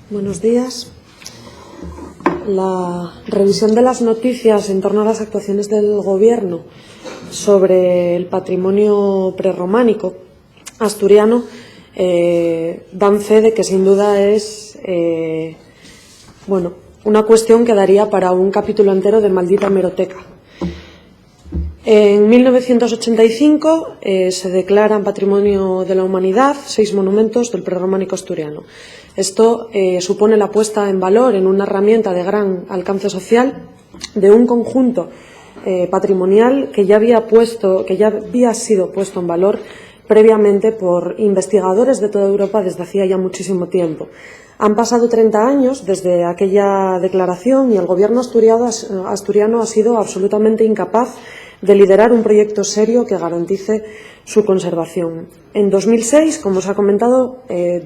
Buenos días. La revisión de las noticias en torno a las actuaciones del Gobierno sobre el patrimonio prerrománico asturiano dan fe de que sin duda es una cuestión que daría para un capítulo entero de Maldita Hemeroteca. En 1985 se declaran Patrimonio de la Humanidad 6 monumentos del prerrománico asturiano. Esto supone la puesta en valor en una herramienta de gran alcance social de un conjunto patrimonial que ya había sido puesto en valor previamente por investigadores de toda Europa desde hacía ya muchísimo tiempo. Han pasado 30 años desde aquella declaración y el Gobierno asturiano ha sido absolutamente incapaz de liderar un proyecto serio que garantice su conservación. En 2006, como os ha comentado,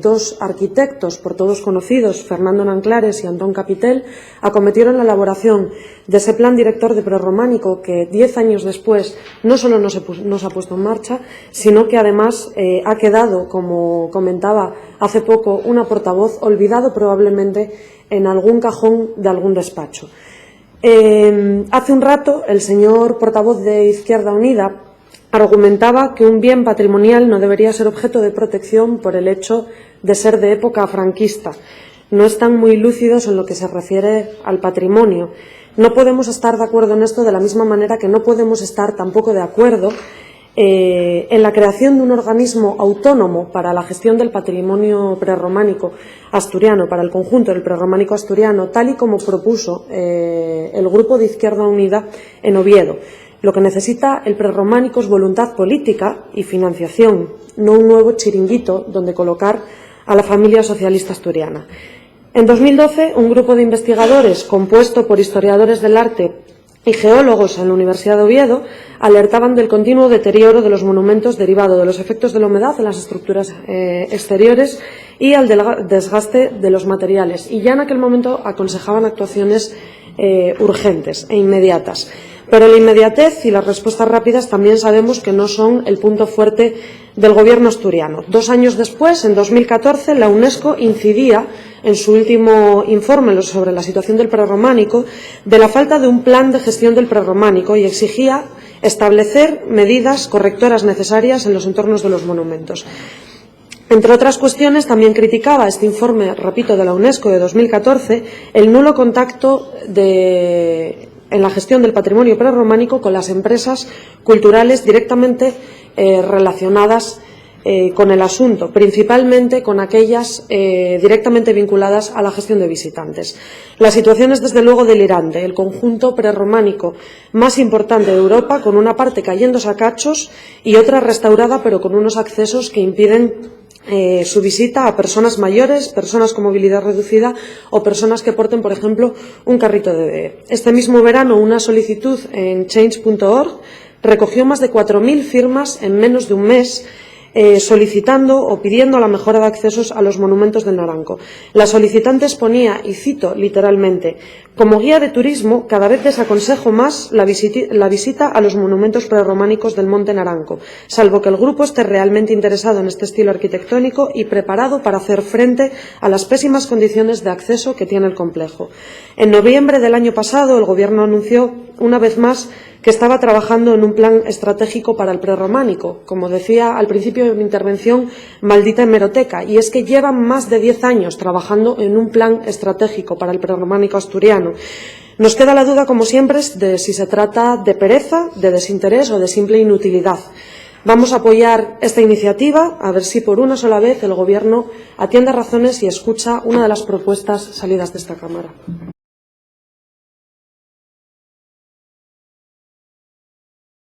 dos arquitectos por todos conocidos, Fernando Nanclares y Antón Capitel, acometieron la elaboración de ese plan director de prerrománico que 10 años después no solo no se ha puesto en marcha, sino que además ha quedado, como comentaba hace poco una portavoz, olvidado probablemente en algún cajón de algún despacho. Hace un rato el señor portavoz de Izquierda Unida argumentaba que un bien patrimonial no debería ser objeto de protección por el hecho de ser de época franquista. No están muy lúcidos en lo que se refiere al patrimonio. No podemos estar de acuerdo en esto de la misma manera que no podemos estar tampoco de acuerdo en la creación de un organismo autónomo para la gestión del patrimonio prerrománico asturiano, para el conjunto del prerrománico asturiano, tal y como propuso el Grupo de Izquierda Unida en Oviedo. Lo que necesita el prerrománico es voluntad política y financiación, no un nuevo chiringuito donde colocar a la familia socialista asturiana. En 2012, un grupo de investigadores compuesto por historiadores del arte y geólogos en la Universidad de Oviedo alertaban del continuo deterioro de los monumentos derivado de los efectos de la humedad en las estructuras exteriores y al desgaste de los materiales. Y ya en aquel momento aconsejaban actuaciones urgentes e inmediatas. Pero la inmediatez y las respuestas rápidas también sabemos que no son el punto fuerte del Gobierno asturiano. 2 años después, en 2014, la UNESCO incidía en su último informe sobre la situación del prerrománico de la falta de un plan de gestión del prerrománico y exigía establecer medidas correctoras necesarias en los entornos de los monumentos. Entre otras cuestiones, también criticaba este informe, repito, de la UNESCO de 2014, el nulo contacto en la gestión del patrimonio prerrománico con las empresas culturales directamente relacionadas con el asunto, principalmente con aquellas directamente vinculadas a la gestión de visitantes. La situación es desde luego delirante. El conjunto prerrománico más importante de Europa, con una parte cayéndose a cachos y otra restaurada, pero con unos accesos que impiden su visita a personas mayores, personas con movilidad reducida o personas que porten, por ejemplo, un carrito de bebé. Este mismo verano, una solicitud en change.org recogió más de 4.000 firmas en menos de un mes, solicitando o pidiendo la mejora de accesos a los monumentos del Naranco. La solicitante exponía, y cito literalmente: como guía de turismo, cada vez desaconsejo más la visita a los monumentos prerrománicos del Monte Naranco, salvo que el grupo esté realmente interesado en este estilo arquitectónico y preparado para hacer frente a las pésimas condiciones de acceso que tiene el complejo. En noviembre del año pasado, el Gobierno anunció una vez más que estaba trabajando en un plan estratégico para el prerrománico, como decía al principio de mi intervención, Maldita Hemeroteca, y es que llevan más de 10 años trabajando en un plan estratégico para el prerrománico asturiano. Nos queda la duda, como siempre, de si se trata de pereza, de desinterés o de simple inutilidad. Vamos a apoyar esta iniciativa, a ver si por una sola vez el Gobierno atiende a razones y escucha una de las propuestas salidas de esta Cámara.